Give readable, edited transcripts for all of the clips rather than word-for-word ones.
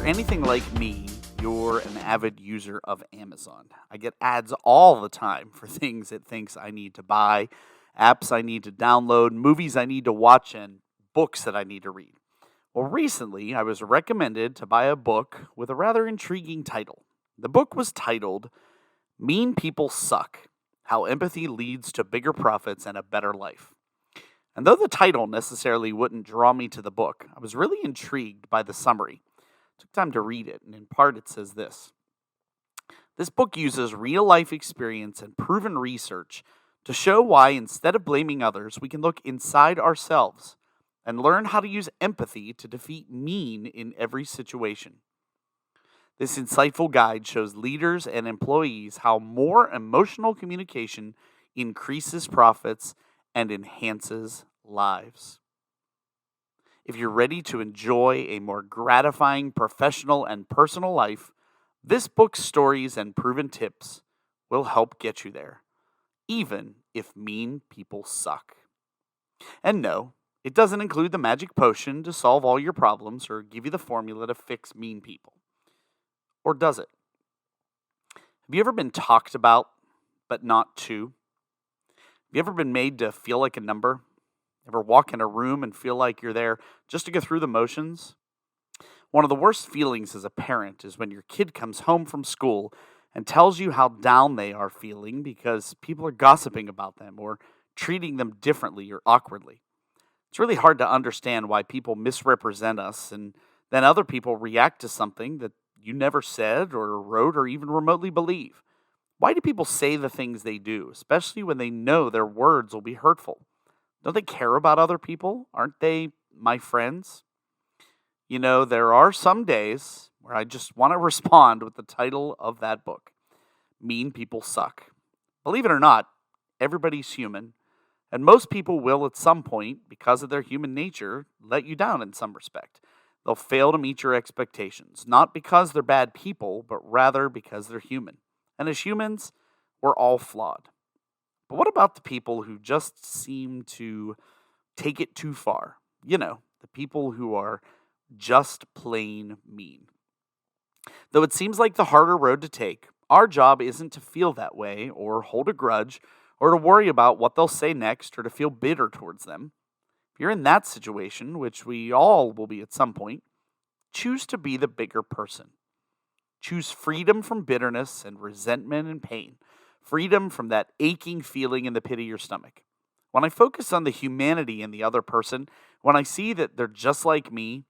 you're anything like me, you're an avid user of Amazon. I get ads all the time for things it thinks I need to buy, apps I need to download, movies I need to watch, and books that I need to read. Well, recently I was recommended to buy a book with a rather intriguing title. The book was titled Mean People Suck: How Empathy Leads to Bigger Profits and a Better Life. And though the title necessarily wouldn't draw me to the book, I was really intrigued by the summary. Took time to read it, and in part it says this. This book uses real life experience and proven research to show why instead of blaming others, we can look inside ourselves and learn how to use empathy to defeat mean in every situation. This insightful guide shows leaders and employees how more emotional communication increases profits and enhances lives. If you're ready to enjoy a more gratifying professional and personal life, this book's stories and proven tips will help get you there, even if mean people suck. And no, it doesn't include the magic potion to solve all your problems or give you the formula to fix mean people. Or does it? Have you ever been talked about, but not to? Have you ever been made to feel like a number? Ever walk in a room and feel like you're there just to go through the motions? One of the worst feelings as a parent is when your kid comes home from school and tells you how down they are feeling because people are gossiping about them or treating them differently or awkwardly. It's really hard to understand why people misrepresent us and then other people react to something that you never said or wrote or even remotely believe. Why do people say the things they do, especially when they know their words will be hurtful? Don't they care about other people? Aren't they my friends? You know, there are some days where I just want to respond with the title of that book, Mean People Suck. Believe it or not, everybody's human, and most people will at some point, because of their human nature, let you down in some respect. They'll fail to meet your expectations, not because they're bad people, but rather because they're human. And as humans, we're all flawed. But what about the people who just seem to take it too far? You know, the people who are just plain mean. Though it seems like the harder road to take, our job isn't to feel that way or hold a grudge or to worry about what they'll say next or to feel bitter towards them. If you're in that situation, which we all will be at some point, choose to be the bigger person. Choose freedom from bitterness and resentment and pain. Freedom from that aching feeling in the pit of your stomach. When I focus on the humanity in the other person, when I see that they're just like me,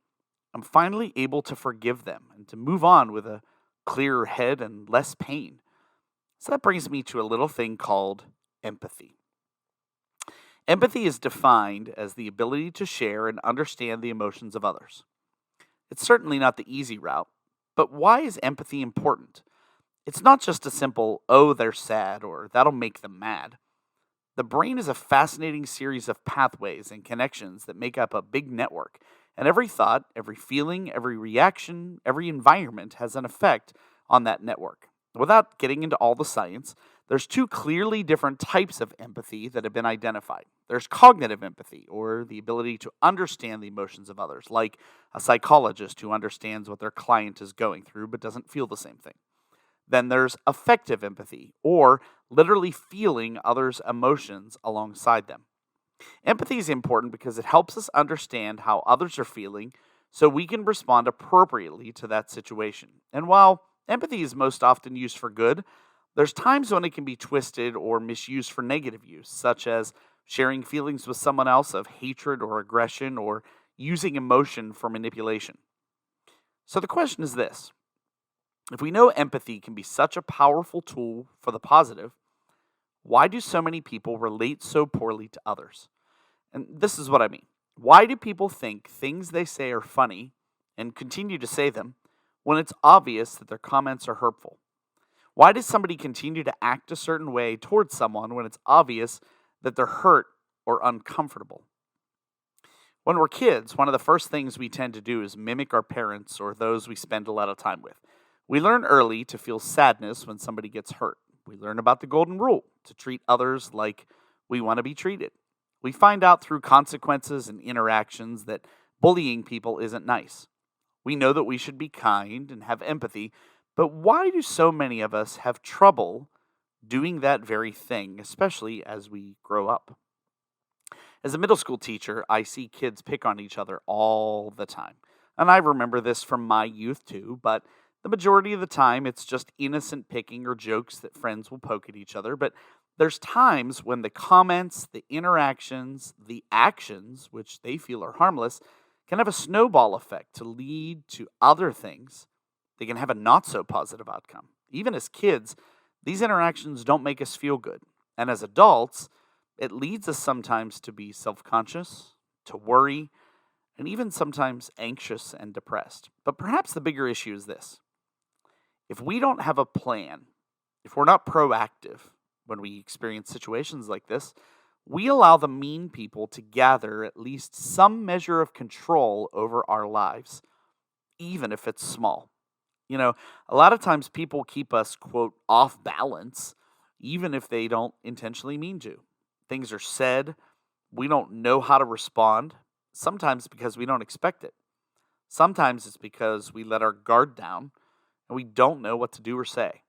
I'm finally able to forgive them and to move on with a clearer head and less pain. So that brings me to a little thing called empathy. Empathy is defined as the ability to share and understand the emotions of others. It's certainly not the easy route, but why is empathy important? It's not just a simple, oh, they're sad, or that'll make them mad. The brain is a fascinating series of pathways and connections that make up a big network, and every thought, every feeling, every reaction, every environment has an effect on that network. Without getting into all the science, there's two clearly different types of empathy that have been identified. There's cognitive empathy, or the ability to understand the emotions of others, like a psychologist who understands what their client is going through but doesn't feel the same thing. Then there's affective empathy, or literally feeling others' emotions alongside them. Empathy is important because it helps us understand how others are feeling so we can respond appropriately to that situation. And while empathy is most often used for good, there's times when it can be twisted or misused for negative use, such as sharing feelings with someone else of hatred or aggression or using emotion for manipulation. So the question is this. If we know empathy can be such a powerful tool for the positive, why do so many people relate so poorly to others? And this is what I mean. Why do people think things they say are funny and continue to say them when it's obvious that their comments are hurtful? Why does somebody continue to act a certain way towards someone when it's obvious that they're hurt or uncomfortable? When we're kids, one of the first things we tend to do is mimic our parents or those we spend a lot of time with. We learn early to feel sadness when somebody gets hurt. We learn about the golden rule, to treat others like we want to be treated. We find out through consequences and interactions that bullying people isn't nice. We know that we should be kind and have empathy, but why do so many of us have trouble doing that very thing, especially as we grow up? As a middle school teacher, I see kids pick on each other all the time. And I remember this from my youth too, but the majority of the time it's just innocent picking or jokes that friends will poke at each other. But there's times when the comments, the interactions, the actions, which they feel are harmless, can have a snowball effect to lead to other things. They can have a not so positive outcome. Even as kids, these interactions don't make us feel good. And as adults, it leads us sometimes to be self conscious, to worry, and even sometimes anxious and depressed. But perhaps the bigger issue is this: if we don't have a plan, if we're not proactive when we experience situations like this, we allow the mean people to gather at least some measure of control over our lives, even if it's small. You know, a lot of times people keep us, quote, off balance, even if they don't intentionally mean to. Things are said, we don't know how to respond, sometimes because we don't expect it. Sometimes it's because we let our guard down and we don't know what to do or say.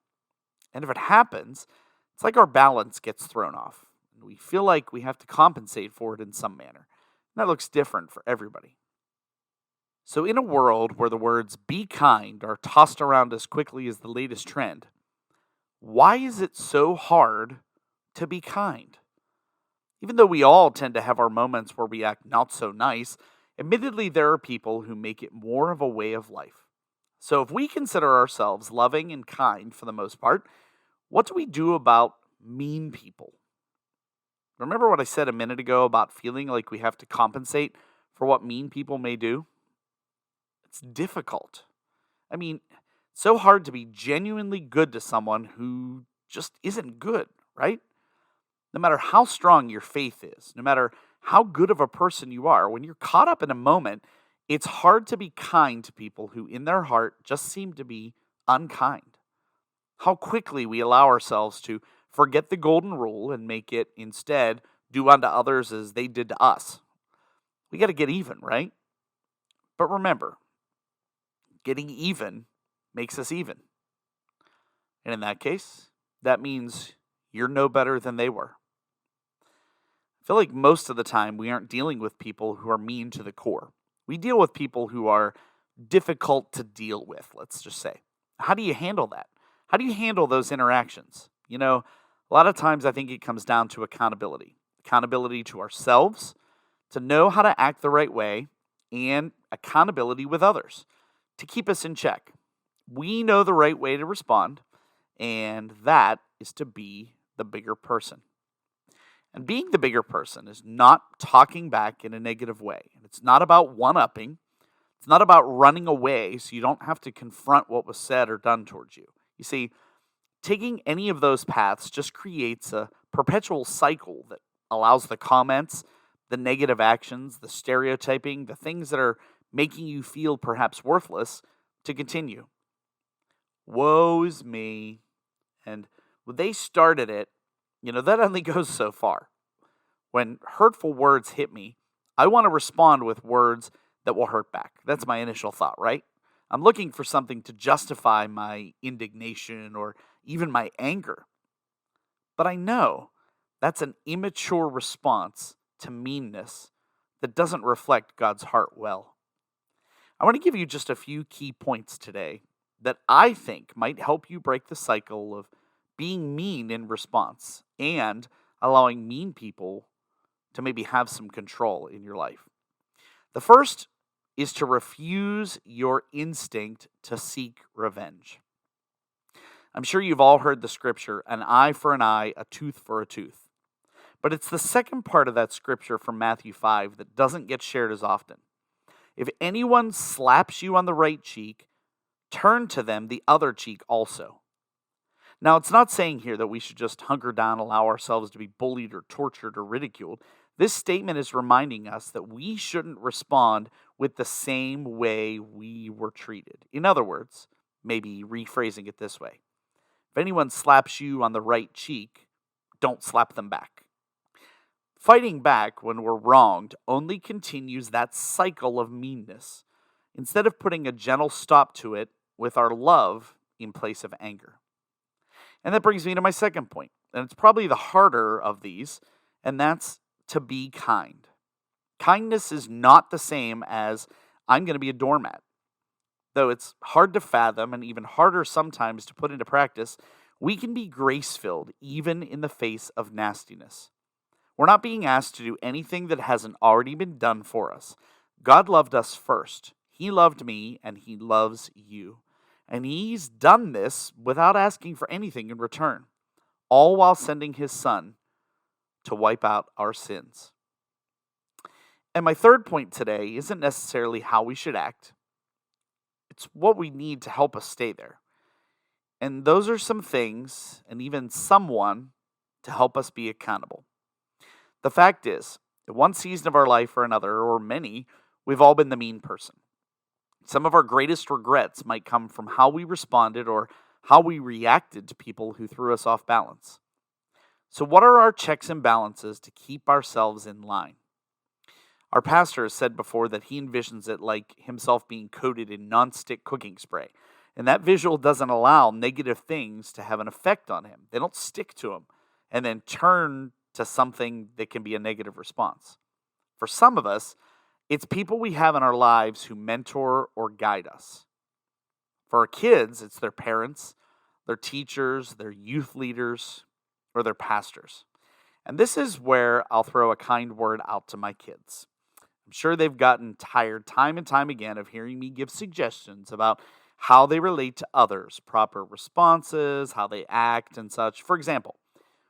And if it happens, it's like our balance gets thrown off. And we feel like we have to compensate for it in some manner. And that looks different for everybody. So, in a world where the words be kind are tossed around as quickly as the latest trend, why is it so hard to be kind? Even though we all tend to have our moments where we act not so nice, admittedly, there are people who make it more of a way of life. So, if we consider ourselves loving and kind for the most part, what do we do about mean people? Remember what I said a minute ago about feeling like we have to compensate for what mean people may do? It's difficult. I mean, so hard to be genuinely good to someone who just isn't good, right? No matter how strong your faith is, no matter how good of a person you are, when you're caught up in a moment, it's hard to be kind to people who, in their heart, just seem to be unkind. How quickly we allow ourselves to forget the golden rule and make it instead do unto others as they did to us. We got to get even, right? But remember, getting even makes us even. And in that case, that means you're no better than they were. I feel like most of the time we aren't dealing with people who are mean to the core. We deal with people who are difficult to deal with, let's just say. How do you handle that? How do you handle those interactions? You know, a lot of times I think it comes down to accountability. Accountability to ourselves, to know how to act the right way, and accountability with others to keep us in check. We know the right way to respond, and that is to be the bigger person. And being the bigger person is not talking back in a negative way. And it's not about one-upping. It's not about running away so you don't have to confront what was said or done towards you. You see, taking any of those paths just creates a perpetual cycle that allows the comments, the negative actions, the stereotyping, the things that are making you feel perhaps worthless to continue. Woe is me. And when they started it, that only goes so far. When hurtful words hit me, I want to respond with words that will hurt back. That's my initial thought, right? I'm looking for something to justify my indignation or even my anger. But I know that's an immature response to meanness that doesn't reflect God's heart well. I want to give you just a few key points today that I think might help you break the cycle of being mean in response and allowing mean people to maybe have some control in your life. The first is to refuse your instinct to seek revenge. I'm sure you've all heard the scripture, an eye for an eye, a tooth for a tooth. But it's the second part of that scripture from Matthew 5 that doesn't get shared as often. If anyone slaps you on the right cheek, turn to them the other cheek also. Now, it's not saying here that we should just hunker down, allow ourselves to be bullied or tortured or ridiculed. This statement is reminding us that we shouldn't respond with the same way we were treated. In other words, maybe rephrasing it this way: if anyone slaps you on the right cheek, don't slap them back. Fighting back when we're wronged only continues that cycle of meanness. instead of putting a gentle stop to it with our love in place of anger. And that brings me to my second point, and it's probably the harder of these, and that's to be kind. Kindness is not the same as I'm going to be a doormat. Though it's hard to fathom and even harder sometimes to put into practice, we can be grace filled even in the face of nastiness. We're not being asked to do anything that hasn't already been done for us. God loved us first. He loved me, and He loves you. And He's done this without asking for anything in return, all while sending His Son to wipe out our sins. And my third point today isn't necessarily how we should act. It's what we need to help us stay there. And those are some things, and even someone, to help us be accountable. The fact is, in one season of our life or another, or many, we've all been the mean person. Some of our greatest regrets might come from how we responded or how we reacted to people who threw us off balance. So what are our checks and balances to keep ourselves in line? Our pastor has said before that he envisions it like himself being coated in non-stick cooking spray. And that visual doesn't allow negative things to have an effect on him. They don't stick to him and then turn to something that can be a negative response. For some of us, it's people we have in our lives who mentor or guide us. For our kids, it's their parents, their teachers, their youth leaders, or their pastors. And this is where I'll throw a kind word out to my kids. I'm sure they've gotten tired time and time again of hearing me give suggestions about how they relate to others, proper responses, how they act, and such. For example,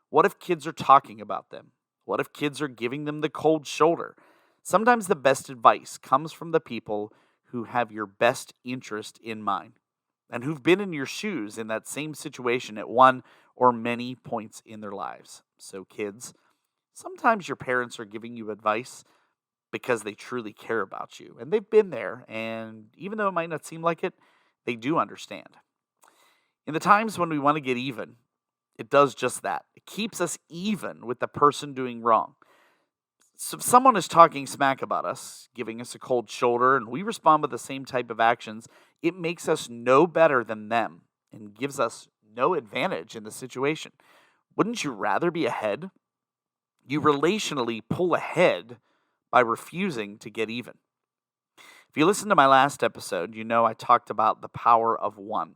what if kids are talking about them? What if kids are giving them the cold shoulder? Sometimes the best advice comes from the people who have your best interest in mind and who've been in your shoes in that same situation at one or many points in their lives. So kids, sometimes your parents are giving you advice because they truly care about you. And they've been there, and even though it might not seem like it, they do understand. In the times when we want to get even, it does just that. It keeps us even with the person doing wrong. So if someone is talking smack about us, giving us a cold shoulder, and we respond with the same type of actions, it makes us no better than them and gives us no advantage in the situation. Wouldn't you rather be ahead? You relationally pull ahead by refusing to get even. If you listen to my last episode, you know I talked about the power of one.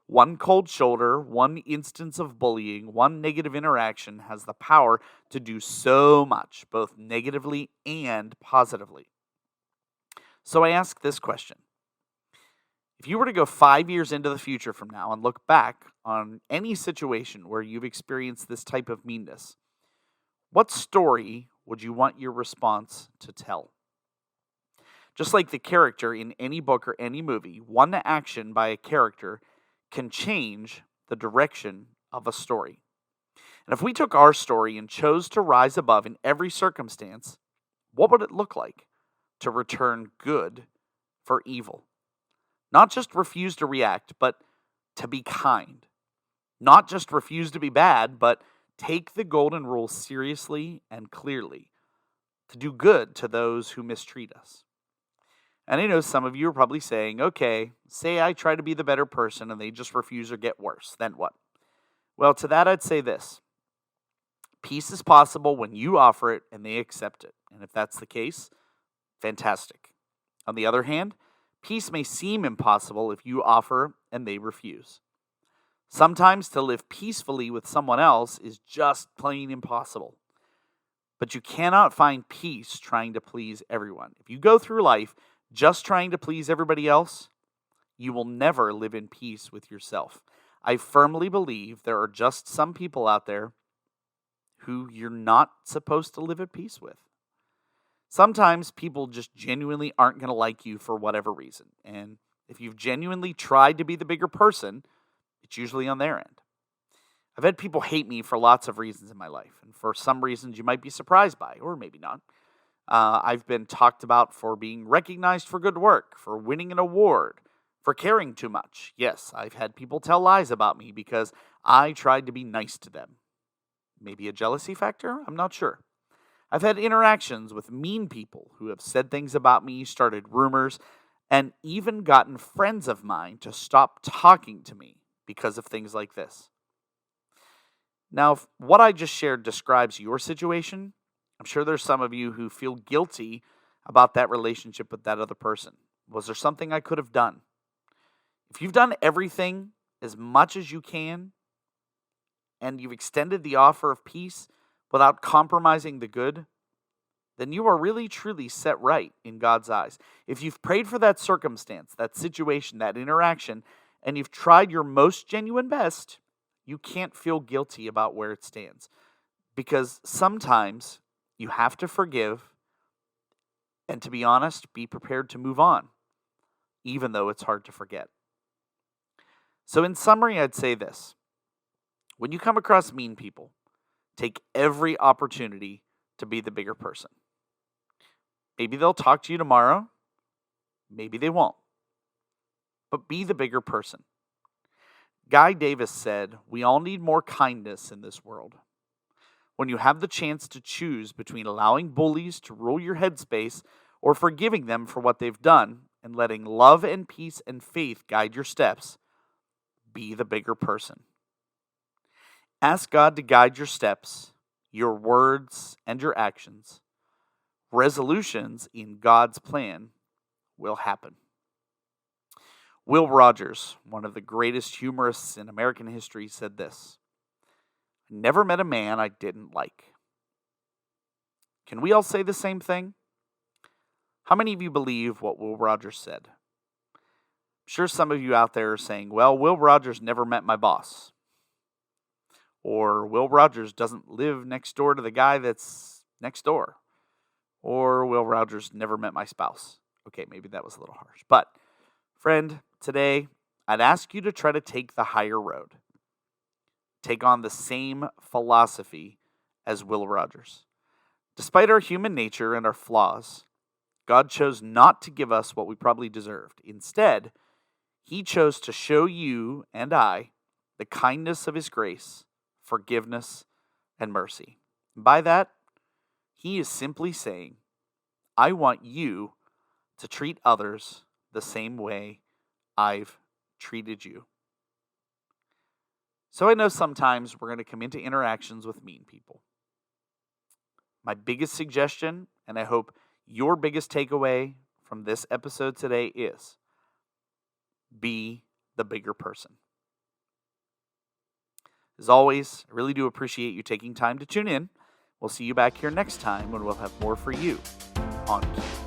One cold shoulder, one instance of bullying, one negative interaction has the power to do so much, both negatively and positively. So I ask this question. If you were to go 5 years into the future from now and look back on any situation where you've experienced this type of meanness, what story would you want your response to tell? Just like the character in any book or any movie, one action by a character can change the direction of a story. And if we took our story and chose to rise above in every circumstance, what would it look like to return good for evil? Not just refuse to react, but to be kind. Not just refuse to be bad, but take the golden rule seriously and clearly. To do good to those who mistreat us. And I know some of you are probably saying, okay, say I try to be the better person and they just refuse or get worse. Then what? Well, to that I'd say this. Peace is possible when you offer it and they accept it. And if that's the case, fantastic. On the other hand, peace may seem impossible if you offer and they refuse. Sometimes to live peacefully with someone else is just plain impossible. But you cannot find peace trying to please everyone. If you go through life just trying to please everybody else, you will never live in peace with yourself. I firmly believe there are just some people out there who you're not supposed to live at peace with. Sometimes people just genuinely aren't going to like you for whatever reason. And if you've genuinely tried to be the bigger person, it's usually on their end. I've had people hate me for lots of reasons in my life. And for some reasons you might be surprised by, or maybe not. I've been talked about for being recognized for good work, for winning an award, for caring too much. Yes, I've had people tell lies about me because I tried to be nice to them. Maybe a jealousy factor? I'm not sure. I've had interactions with mean people who have said things about me, started rumors, and even gotten friends of mine to stop talking to me because of things like this. Now, if what I just shared describes your situation, I'm sure there's some of you who feel guilty about that relationship with that other person. Was there something I could have done? If you've done everything as much as you can, and you've extended the offer of peace without compromising the good, then you are really truly set right in God's eyes. If you've prayed for that circumstance, that situation, that interaction, and you've tried your most genuine best, you can't feel guilty about where it stands. Because sometimes you have to forgive, and to be honest, be prepared to move on, even though it's hard to forget. So in summary, I'd say this. When you come across mean people, take every opportunity to be the bigger person. Maybe they'll talk to you tomorrow. Maybe they won't. But be the bigger person. Guy Davis said, "We all need more kindness in this world." When you have the chance to choose between allowing bullies to rule your headspace or forgiving them for what they've done and letting love and peace and faith guide your steps, be the bigger person. Ask God to guide your steps, your words, and your actions. Resolutions in God's plan will happen. Will Rogers, one of the greatest humorists in American history, said this: "I never met a man I didn't like." Can we all say the same thing? How many of you believe what Will Rogers said? I'm sure some of you out there are saying, well, Will Rogers never met my boss. Or Will Rogers doesn't live next door to the guy that's next door. Or Will Rogers never met my spouse. Okay, maybe that was a little harsh. But, friend, today I'd ask you to try to take the higher road. Take on the same philosophy as Will Rogers. Despite our human nature and our flaws, God chose not to give us what we probably deserved. Instead, He chose to show you and I the kindness of His grace, forgiveness, and mercy. And by that, He is simply saying, I want you to treat others the same way I've treated you. So I know sometimes we're going to come into interactions with mean people. My biggest suggestion, and I hope your biggest takeaway from this episode today, is be the bigger person. As always, I really do appreciate you taking time to tune in. We'll see you back here next time when we'll have more for you on Querry.